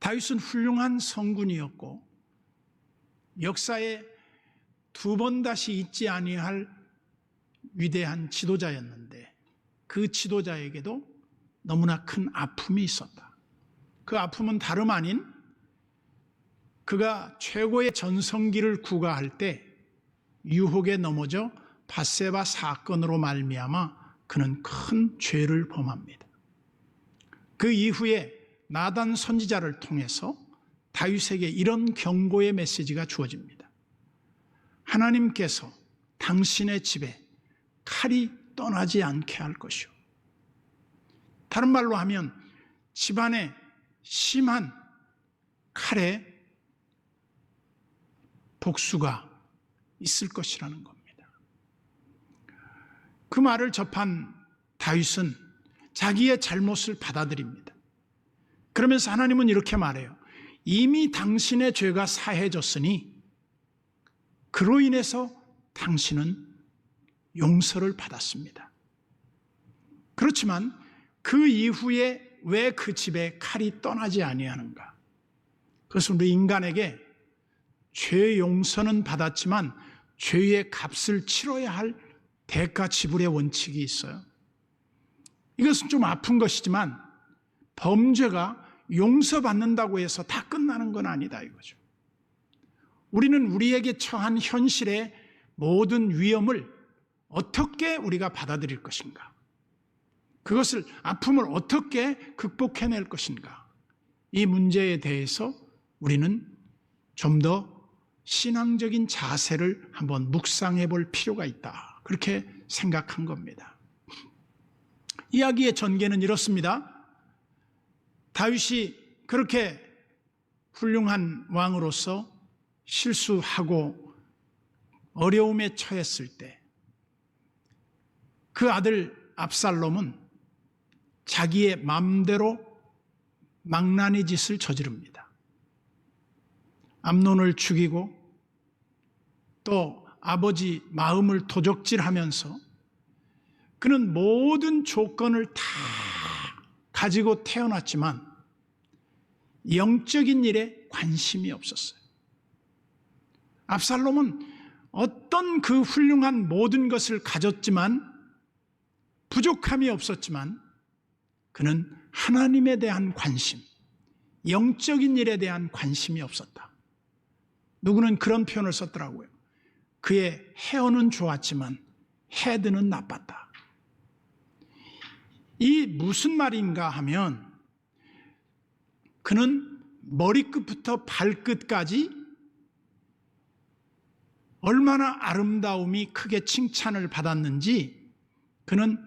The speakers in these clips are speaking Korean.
다윗은 훌륭한 성군이었고 역사에 두 번 다시 잊지 아니할 위대한 지도자였는데 그 지도자에게도 너무나 큰 아픔이 있었다. 그 아픔은 다름 아닌 그가 최고의 전성기를 구가할 때 유혹에 넘어져 밧세바 사건으로 말미암아 그는 큰 죄를 범합니다. 그 이후에 나단 선지자를 통해서 다윗에게 이런 경고의 메시지가 주어집니다. 하나님께서 당신의 집에 칼이 떠나지 않게 할 것이요. 다른 말로 하면 집안에 심한 칼의 복수가 있을 것이라는 겁니다. 그 말을 접한 다윗은 자기의 잘못을 받아들입니다. 그러면서 하나님은 이렇게 말해요. 이미 당신의 죄가 사해졌으니 그로 인해서 당신은 용서를 받았습니다. 그렇지만 그 이후에 왜 그 집에 칼이 떠나지 아니하는가? 그것은 우리 인간에게 죄 용서는 받았지만 죄의 값을 치러야 할 대가 지불의 원칙이 있어요. 이것은 좀 아픈 것이지만 범죄가 용서받는다고 해서 다 끝나는 건 아니다 이거죠. 우리는 우리에게 처한 현실의 모든 위험을 어떻게 우리가 받아들일 것인가? 그것을 아픔을 어떻게 극복해낼 것인가? 이 문제에 대해서 우리는 좀 더 신앙적인 자세를 한번 묵상해 볼 필요가 있다. 그렇게 생각한 겁니다. 이야기의 전개는 이렇습니다. 다윗이 그렇게 훌륭한 왕으로서 실수하고 어려움에 처했을 때 그 아들 압살롬은 자기의 마음대로 망나니 짓을 저지릅니다. 암논을 죽이고 또 아버지 마음을 도적질하면서 그는 모든 조건을 다 가지고 태어났지만 영적인 일에 관심이 없었어요. 압살롬은 어떤 그 훌륭한 모든 것을 가졌지만 부족함이 없었지만 그는 하나님에 대한 관심, 영적인 일에 대한 관심이 없었다. 누구는 그런 표현을 썼더라고요. 그의 헤어는 좋았지만 헤드는 나빴다. 이 무슨 말인가 하면 그는 머리끝부터 발끝까지 얼마나 아름다움이 크게 칭찬을 받았는지 그는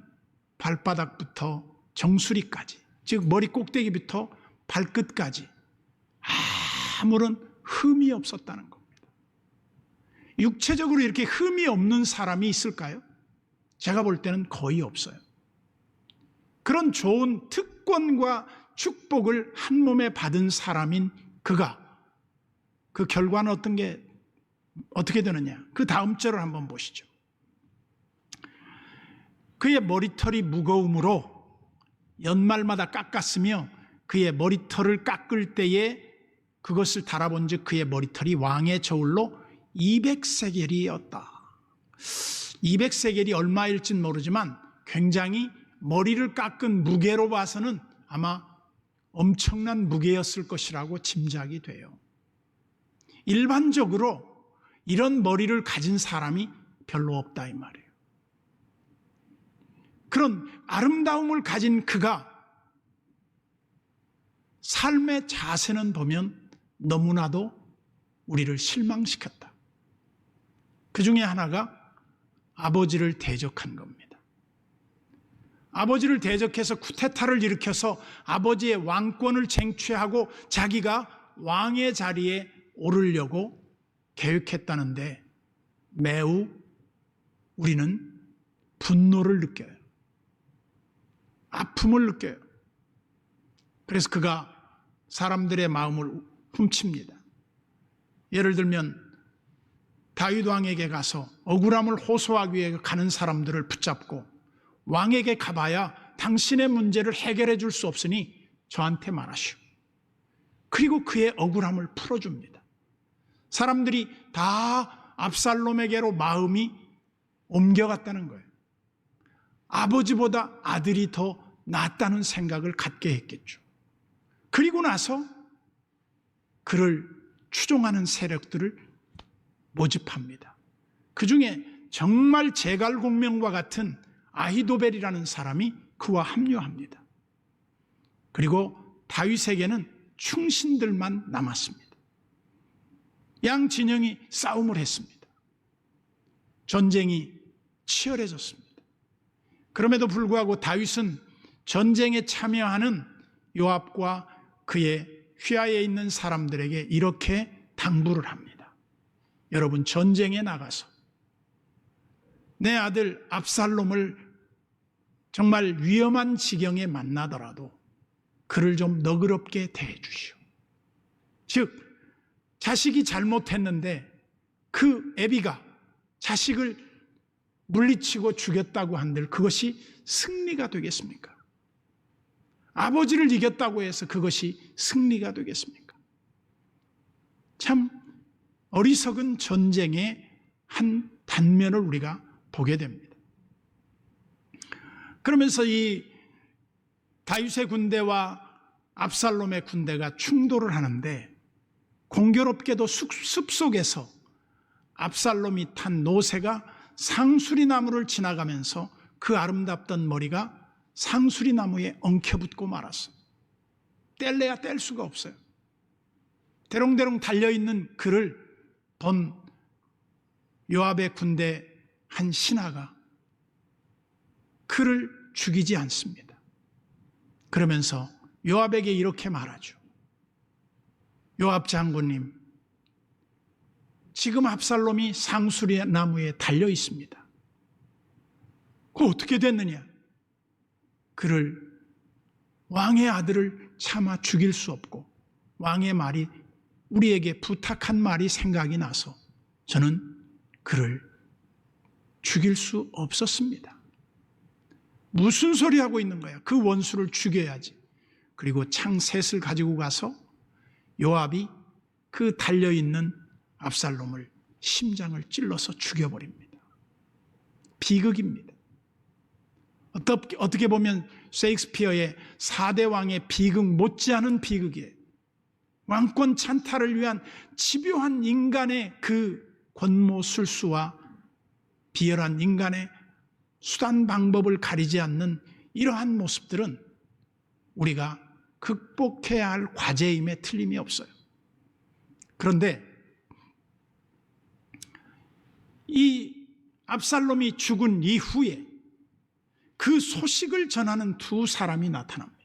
발바닥부터 정수리까지, 즉 머리 꼭대기부터 발끝까지 아무런 흠이 없었다는 겁니다. 육체적으로 이렇게 흠이 없는 사람이 있을까요? 제가 볼 때는 거의 없어요. 그런 좋은 특권과 축복을 한 몸에 받은 사람인 그가 그 결과는 어떻게 되느냐? 그 다음 절을 한번 보시죠. 그의 머리털이 무거움으로 연말마다 깎았으며 그의 머리털을 깎을 때에 그것을 달아본 즉 그의 머리털이 왕의 저울로 200세겔이었다. 200세겔이 얼마일진 모르지만 굉장히 머리를 깎은 무게로 봐서는 아마 엄청난 무게였을 것이라고 짐작이 돼요. 일반적으로 이런 머리를 가진 사람이 별로 없다 이 말이에요. 그런 아름다움을 가진 그가 삶의 자세는 보면 너무나도 우리를 실망시켰다. 그 중에 하나가 아버지를 대적한 겁니다. 아버지를 대적해서 쿠데타를 일으켜서 아버지의 왕권을 쟁취하고 자기가 왕의 자리에 오르려고 계획했다는데 매우 우리는 분노를 느껴요. 아픔을 느껴요. 그래서 그가 사람들의 마음을 훔칩니다. 예를 들면 다윗 왕에게 가서 억울함을 호소하기 위해 가는 사람들을 붙잡고 왕에게 가봐야 당신의 문제를 해결해 줄 수 없으니 저한테 말하시오. 그리고 그의 억울함을 풀어줍니다. 사람들이 다 압살롬에게로 마음이 옮겨갔다는 거예요. 아버지보다 아들이 더 낫다는 생각을 갖게 했겠죠. 그리고 나서 그를 추종하는 세력들을 모집합니다. 그 중에 정말 제갈공명과 같은 아히도벨이라는 사람이 그와 합류합니다. 그리고 다윗에게는 충신들만 남았습니다. 양 진영이 싸움을 했습니다. 전쟁이 치열해졌습니다. 그럼에도 불구하고 다윗은 전쟁에 참여하는 요압과 그의 휘하에 있는 사람들에게 이렇게 당부를 합니다. 여러분, 전쟁에 나가서 내 아들 압살롬을 정말 위험한 지경에 만나더라도 그를 좀 너그럽게 대해 주시오. 즉, 자식이 잘못했는데 그 애비가 자식을 물리치고 죽였다고 한들 그것이 승리가 되겠습니까? 아버지를 이겼다고 해서 그것이 승리가 되겠습니까? 참 어리석은 전쟁의 한 단면을 우리가 보게 됩니다. 그러면서 이 다윗의 군대와 압살롬의 군대가 충돌을 하는데 공교롭게도 숲속에서 압살롬이 탄 노새가 상수리나무를 지나가면서 그 아름답던 머리가 상수리나무에 엉켜붙고 말았어요. 뗄래야 뗄 수가 없어요. 대롱대롱 달려있는 그를 본 요압의 군대 한 신하가 그를 죽이지 않습니다. 그러면서 요압에게 이렇게 말하죠. 요압 장군님, 지금 압살롬이 상수리나무에 달려 있습니다. 그거 어떻게 됐느냐? 그를 왕의 아들을 차마 죽일 수 없고 왕의 말이 우리에게 부탁한 말이 생각이 나서 저는 그를 죽일 수 없었습니다. 무슨 소리 하고 있는 거야? 그 원수를 죽여야지. 그리고 창 셋을 가지고 가서 요압이 그 달려있는 압살롬을 심장을 찔러서 죽여버립니다. 비극입니다. 어떻게 보면 셰익스피어의 4대 왕의 비극 못지않은 비극이에요. 왕권 찬탈을 위한 집요한 인간의 그 권모술수와 비열한 인간의 수단 방법을 가리지 않는 이러한 모습들은 우리가 극복해야 할 과제임에 틀림이 없어요. 그런데 이 압살롬이 죽은 이후에 그 소식을 전하는 두 사람이 나타납니다.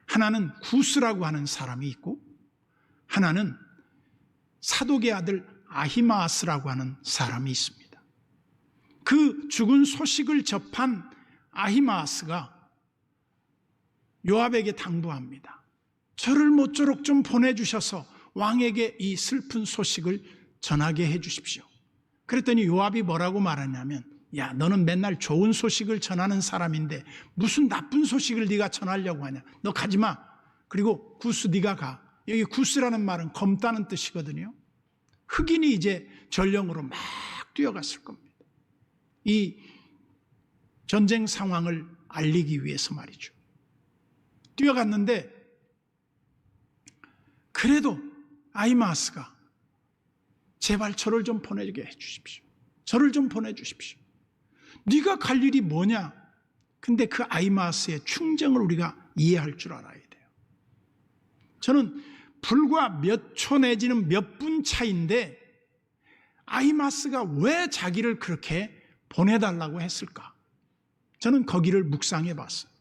하나는 구스라고 하는 사람이 있고 하나는 사독의 아들 아히마아스라고 하는 사람이 있습니다. 그 죽은 소식을 접한 아히마아스가 요압에게 당부합니다. 저를 모쪼록 좀 보내주셔서 왕에게 이 슬픈 소식을 전하게 해 주십시오. 그랬더니 요압이 뭐라고 말하냐면, 야, 너는 맨날 좋은 소식을 전하는 사람인데 무슨 나쁜 소식을 네가 전하려고 하냐. 너 가지 마. 그리고 구스 네가 가. 여기 구스라는 말은 검다는 뜻이거든요. 흑인이 이제 전령으로 막 뛰어갔을 겁니다. 이 전쟁 상황을 알리기 위해서 말이죠. 뛰어갔는데 그래도 아히마아스가 제발 저를 좀 보내게 해 주십시오. 저를 좀 보내주십시오. 네가 갈 일이 뭐냐? 근데 그 아히마아스의 충정을 우리가 이해할 줄 알아야 돼요. 저는 불과 몇 초 내지는 몇 분 차인데 아히마아스가 왜 자기를 그렇게 보내달라고 했을까? 저는 거기를 묵상해 봤어요.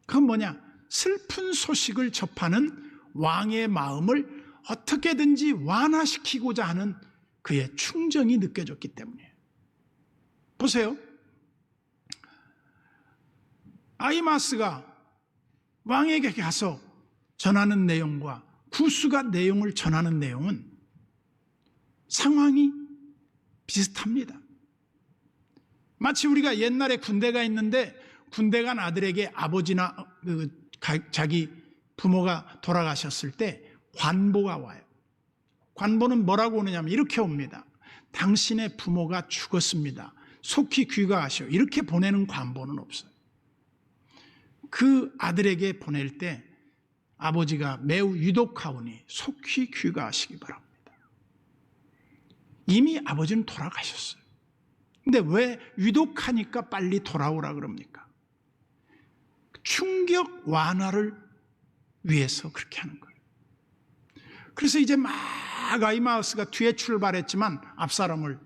그건 뭐냐? 슬픈 소식을 접하는 왕의 마음을 어떻게든지 완화시키고자 하는 그의 충정이 느껴졌기 때문이에요. 보세요. 아히마아스가 왕에게 가서 전하는 내용과 구스가 내용을 전하는 내용은 상황이 비슷합니다. 마치 우리가 옛날에 군대가 있는데 군대 간 아들에게 아버지나 자기 부모가 돌아가셨을 때 관보가 와요. 관보는 뭐라고 오느냐면 이렇게 옵니다. 당신의 부모가 죽었습니다. 속히 귀가하시오. 이렇게 보내는 관보는 없어요. 그 아들에게 보낼 때 아버지가 매우 유독하오니 속히 귀가하시기 바랍니다. 이미 아버지는 돌아가셨어요. 근데 왜 유독하니까 빨리 돌아오라 그럽니까? 충격 완화를 위해서 그렇게 하는 거예요. 그래서 이제 막 아히마아스가 뒤에 출발했지만 압살롬을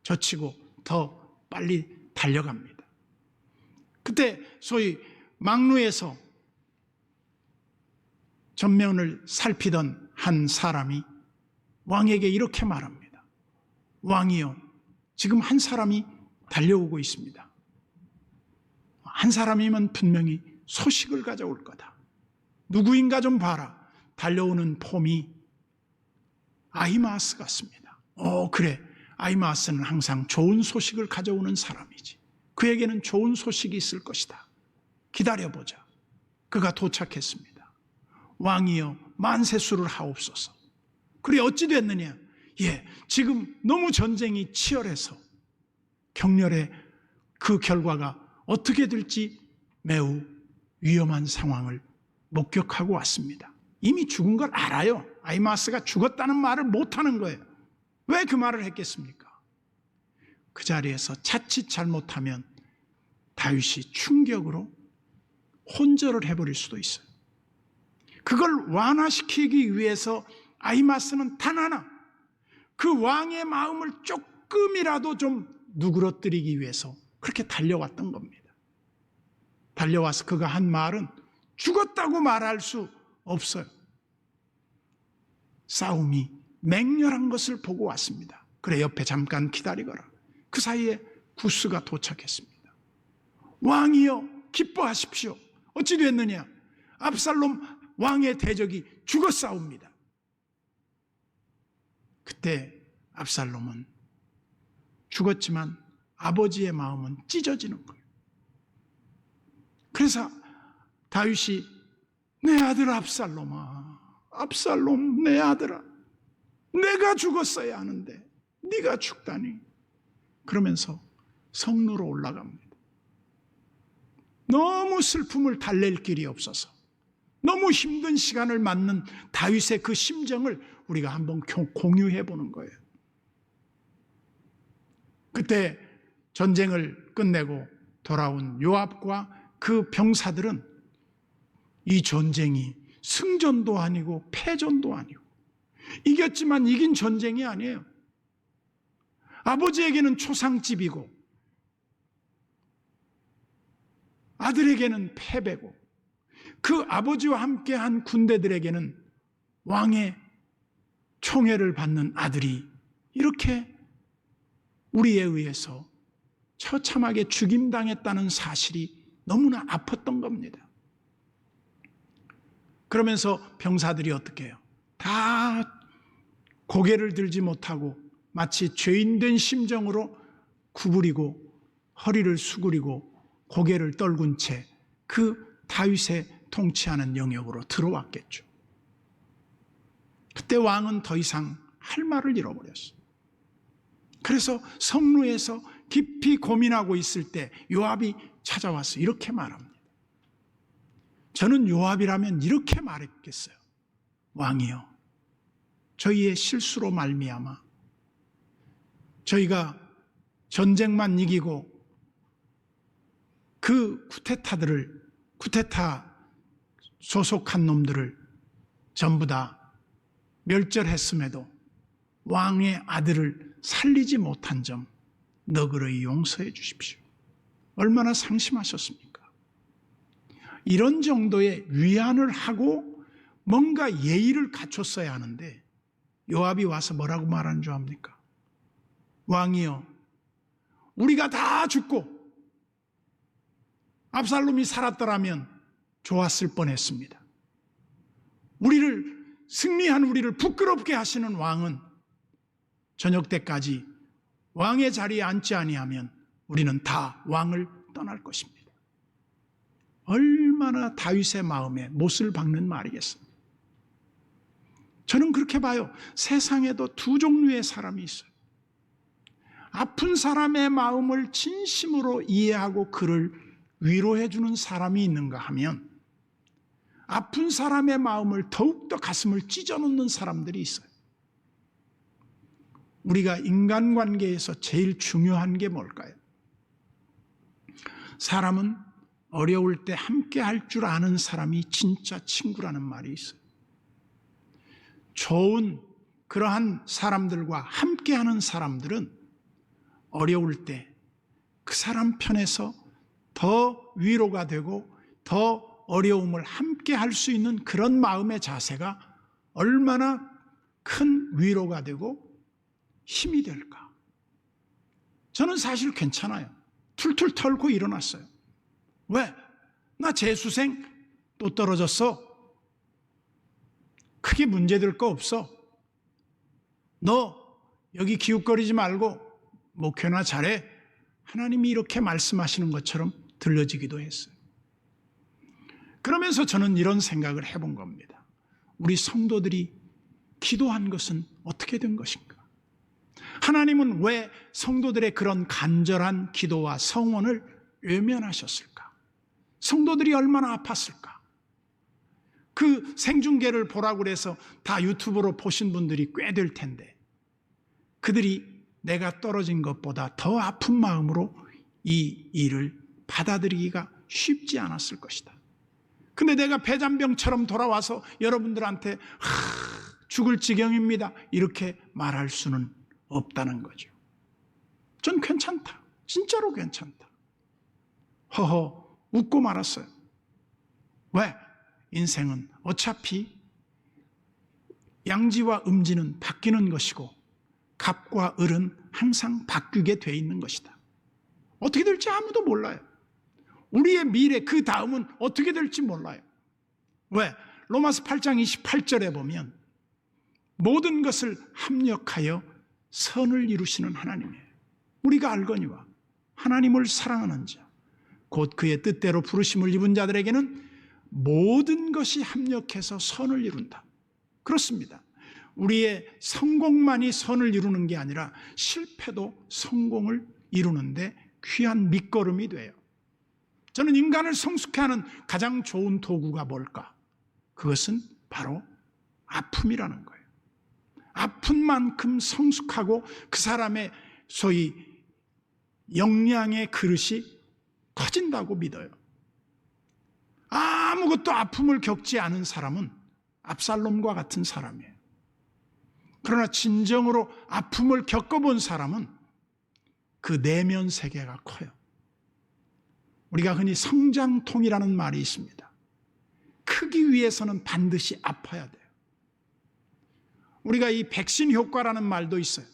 젖히고 더 빨리 달려갑니다. 그때 소위 망루에서 전면을 살피던 한 사람이 왕에게 이렇게 말합니다. 왕이여, 지금 한 사람이 달려오고 있습니다. 한 사람이면 분명히 소식을 가져올 거다. 누구인가 좀 봐라. 달려오는 폼이 아히마아스 같습니다. 그래. 아히마아스는 항상 좋은 소식을 가져오는 사람이지. 그에게는 좋은 소식이 있을 것이다. 기다려보자. 그가 도착했습니다. 왕이여, 만세수를 하옵소서. 그래, 어찌 됐느냐? 지금 너무 전쟁이 치열해서 격렬해. 그 결과가 어떻게 될지 매우 위험한 상황을 목격하고 왔습니다. 이미 죽은 걸 알아요. 아히마아스가 죽었다는 말을 못하는 거예요. 왜 그 말을 했겠습니까? 그 자리에서 자칫 잘못하면 다윗이 충격으로 혼절을 해버릴 수도 있어요. 그걸 완화시키기 위해서 아히마아스는 단 하나, 그 왕의 마음을 조금이라도 좀 누그러뜨리기 위해서 그렇게 달려왔던 겁니다. 달려와서 그가 한 말은 죽었다고 말할 수 없어요. 싸움이 맹렬한 것을 보고 왔습니다. 그래, 옆에 잠깐 기다리거라. 그 사이에 구스가 도착했습니다. 왕이여, 기뻐하십시오. 어찌 됐느냐? 압살롬 왕의 대적이 죽었사옵니다. 그때 압살롬은 죽었지만 아버지의 마음은 찢어지는 거예요. 그래서 다윗이 내 아들 압살롬아, 압살롬 내 아들아, 내가 죽었어야 하는데 네가 죽다니. 그러면서 성루로 올라갑니다. 너무 슬픔을 달랠 길이 없어서 너무 힘든 시간을 맞는 다윗의 그 심정을 우리가 한번 공유해 보는 거예요. 그때 전쟁을 끝내고 돌아온 요압과 그 병사들은 이 전쟁이 승전도 아니고 패전도 아니고 이겼지만 이긴 전쟁이 아니에요. 아버지에게는 초상집이고 아들에게는 패배고 그 아버지와 함께한 군대들에게는 왕의 총애를 받는 아들이 이렇게 우리에 의해서 처참하게 죽임당했다는 사실이 너무나 아팠던 겁니다. 그러면서 병사들이 어떻게 해요? 다 고개를 들지 못하고 마치 죄인된 심정으로 구부리고 허리를 수그리고 고개를 떨군 채 그 다윗의 통치하는 영역으로 들어왔겠죠. 그때 왕은 더 이상 할 말을 잃어버렸어요. 그래서 성루에서 깊이 고민하고 있을 때 요압이 찾아와서 이렇게 말합니다. 저는 요압이라면 이렇게 말했겠어요. 왕이여, 저희의 실수로 말미암아 저희가 전쟁만 이기고 그 쿠데타 소속한 놈들을 전부 다 멸절했음에도 왕의 아들을 살리지 못한 점 너그러이 용서해 주십시오. 얼마나 상심하셨습니까? 이런 정도의 위안을 하고 뭔가 예의를 갖췄어야 하는데 요압이 와서 뭐라고 말하는 줄 압니까? 왕이여, 우리가 다 죽고 압살롬이 살았더라면 좋았을 뻔했습니다. 승리한 우리를 부끄럽게 하시는 왕은 저녁 때까지 왕의 자리에 앉지 아니하면 우리는 다 왕을 떠날 것입니다. 얼마나 다윗의 마음에 못을 박는 말이겠습니까? 저는 그렇게 봐요. 세상에도 두 종류의 사람이 있어요. 아픈 사람의 마음을 진심으로 이해하고 그를 위로해 주는 사람이 있는가 하면, 아픈 사람의 마음을 더욱더 가슴을 찢어놓는 사람들이 있어요. 우리가 인간관계에서 제일 중요한 게 뭘까요? 사람은 어려울 때 함께 할 줄 아는 사람이 진짜 친구라는 말이 있어요. 좋은 그러한 사람들과 함께하는 사람들은 어려울 때 그 사람 편에서 더 위로가 되고 더 어려움을 함께 할 수 있는 그런 마음의 자세가 얼마나 큰 위로가 되고 힘이 될까? 저는 사실 괜찮아요. 툴툴 털고 일어났어요. 왜? 나 재수생 또 떨어졌어. 크게 문제될 거 없어. 너 여기 기웃거리지 말고 목회나 잘해. 하나님이 이렇게 말씀하시는 것처럼 들려지기도 했어요. 그러면서 저는 이런 생각을 해본 겁니다. 우리 성도들이 기도한 것은 어떻게 된 것인가? 하나님은 왜 성도들의 그런 간절한 기도와 성원을 외면하셨을까? 성도들이 얼마나 아팠을까? 그 생중계를 보라고 그래서 다 유튜브로 보신 분들이 꽤 될 텐데, 그들이 내가 떨어진 것보다 더 아픈 마음으로 이 일을 받아들이기가 쉽지 않았을 것이다. 근데 내가 배잔병처럼 돌아와서 여러분들한테 죽을 지경입니다 이렇게 말할 수는 없다는 거죠. 전 괜찮다. 진짜로 괜찮다. 허허 웃고 말았어요. 왜? 인생은 어차피 양지와 음지는 바뀌는 것이고 갑과 을은 항상 바뀌게 돼 있는 것이다. 어떻게 될지 아무도 몰라요. 우리의 미래 그 다음은 어떻게 될지 몰라요. 왜? 로마서 8장 28절에 보면 모든 것을 합력하여 선을 이루시는 하나님이에요. 우리가 알거니와 하나님을 사랑하는 자 곧 그의 뜻대로 부르심을 입은 자들에게는 모든 것이 합력해서 선을 이룬다. 그렇습니다. 우리의 성공만이 선을 이루는 게 아니라 실패도 성공을 이루는데 귀한 밑거름이 돼요. 저는 인간을 성숙케 하는 가장 좋은 도구가 뭘까? 그것은 바로 아픔이라는 거예요. 아픈 만큼 성숙하고 그 사람의 소위 역량의 그릇이 커진다고 믿어요. 아무것도 아픔을 겪지 않은 사람은 압살롬과 같은 사람이에요. 그러나 진정으로 아픔을 겪어본 사람은 그 내면 세계가 커요. 우리가 흔히 성장통이라는 말이 있습니다. 크기 위해서는 반드시 아파야 돼요. 우리가 이 백신 효과라는 말도 있어요.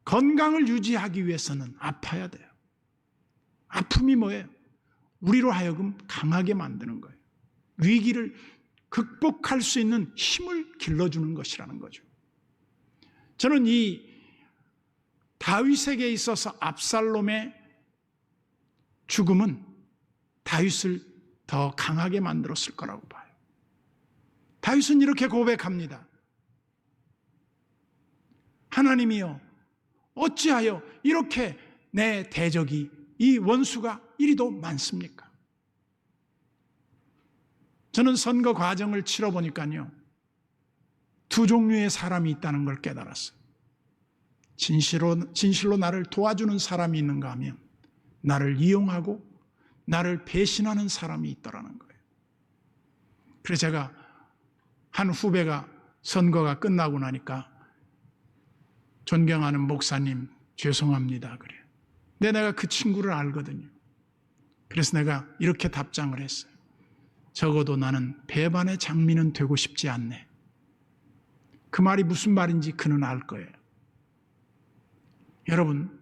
건강을 유지하기 위해서는 아파야 돼요. 아픔이 뭐예요? 우리로 하여금 강하게 만드는 거예요. 위기를 극복할 수 있는 힘을 길러주는 것이라는 거죠. 저는 이 다윗에게 있어서 압살롬의 죽음은 다윗을 더 강하게 만들었을 거라고 봐요. 다윗은 이렇게 고백합니다. 하나님이여 어찌하여 이렇게 내 대적이 이 원수가 이리도 많습니까? 저는 선거 과정을 치러보니까요, 두 종류의 사람이 있다는 걸 깨달았어요. 진실로 나를 도와주는 사람이 있는가 하면 나를 이용하고 나를 배신하는 사람이 있더라는 거예요. 그래서 제가 한 후배가 선거가 끝나고 나니까 존경하는 목사님 죄송합니다 그래요. 근데 내가 그 친구를 알거든요. 그래서 내가 이렇게 답장을 했어요. 적어도 나는 배반의 장미는 되고 싶지 않네. 그 말이 무슨 말인지 그는 알 거예요. 여러분,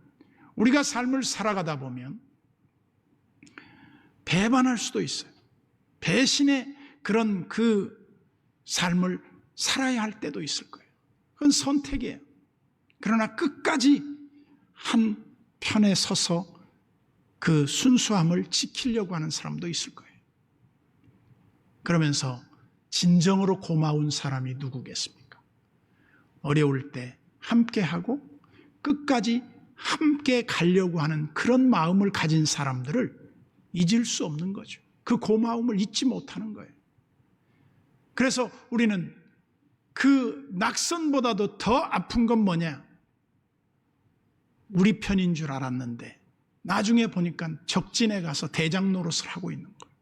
우리가 삶을 살아가다 보면 배반할 수도 있어요. 배신의 그런 그 삶을 살아야 할 때도 있을 거예요. 그건 선택이에요. 그러나 끝까지 한 편에 서서 그 순수함을 지키려고 하는 사람도 있을 거예요. 그러면서 진정으로 고마운 사람이 누구겠습니까? 어려울 때 함께하고 끝까지 함께 가려고 하는 그런 마음을 가진 사람들을 잊을 수 없는 거죠. 그 고마움을 잊지 못하는 거예요. 그래서 우리는 그 낙선보다도 더 아픈 건 뭐냐? 우리 편인 줄 알았는데 나중에 보니까 적진에 가서 대장 노릇을 하고 있는 거예요.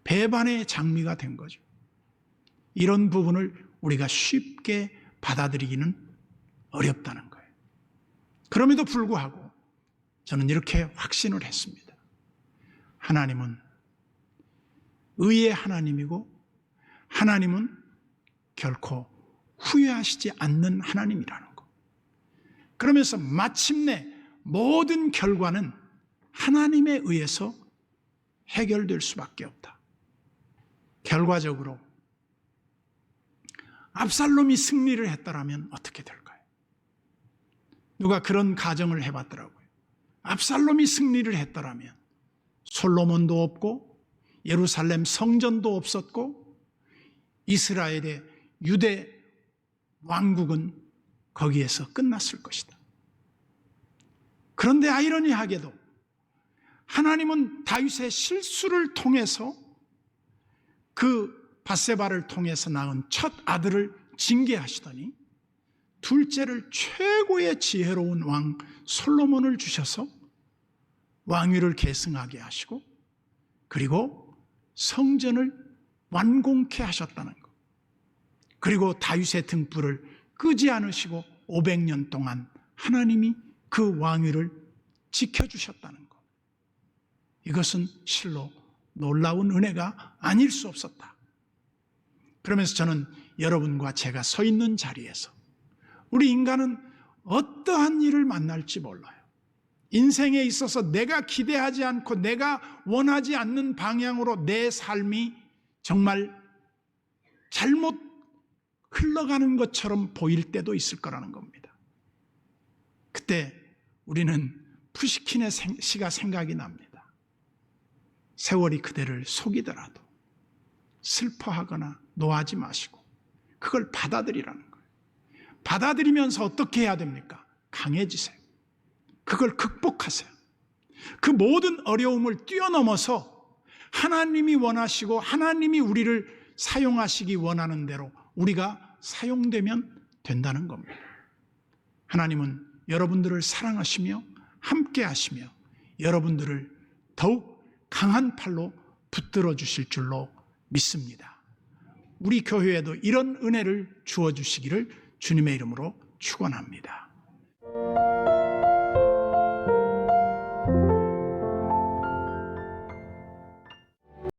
배반의 장미가 된 거죠. 이런 부분을 우리가 쉽게 받아들이기는 어렵다는 거예요. 그럼에도 불구하고 저는 이렇게 확신을 했습니다. 하나님은 의의 하나님이고 하나님은 결코 후회하시지 않는 하나님이라는 것. 그러면서 마침내 모든 결과는 하나님에 의해서 해결될 수밖에 없다. 결과적으로 압살롬이 승리를 했더라면 어떻게 될까요? 누가 그런 가정을 해봤더라고요. 압살롬이 승리를 했더라면 솔로몬도 없고 예루살렘 성전도 없었고 이스라엘의 유대 왕국은 거기에서 끝났을 것이다. 그런데 아이러니하게도 하나님은 다윗의 실수를 통해서 그 밧세바를 통해서 낳은 첫 아들을 징계하시더니 둘째를 최고의 지혜로운 왕 솔로몬을 주셔서 왕위를 계승하게 하시고 그리고 성전을 완공케 하셨다는 것. 그리고 다윗의 등불을 끄지 않으시고 500년 동안 하나님이 그 왕위를 지켜주셨다는 것. 이것은 실로 놀라운 은혜가 아닐 수 없었다. 그러면서 저는 여러분과 제가 서 있는 자리에서 우리 인간은 어떠한 일을 만날지 몰라요. 인생에 있어서 내가 기대하지 않고 내가 원하지 않는 방향으로 내 삶이 정말 잘못 흘러가는 것처럼 보일 때도 있을 거라는 겁니다. 그때 우리는 푸시킨의 시가 생각이 납니다. 세월이 그대를 속이더라도 슬퍼하거나 노하지 마시고 그걸 받아들이라는 거예요. 받아들이면서 어떻게 해야 됩니까? 강해지세요. 그걸 극복하세요. 그 모든 어려움을 뛰어넘어서 하나님이 원하시고 하나님이 우리를 사용하시기 원하는 대로 우리가 사용되면 된다는 겁니다. 하나님은 여러분들을 사랑하시며 함께 하시며 여러분들을 더욱 강한 팔로 붙들어 주실 줄로 믿습니다. 우리 교회에도 이런 은혜를 주어 주시기를 주님의 이름으로 축원합니다.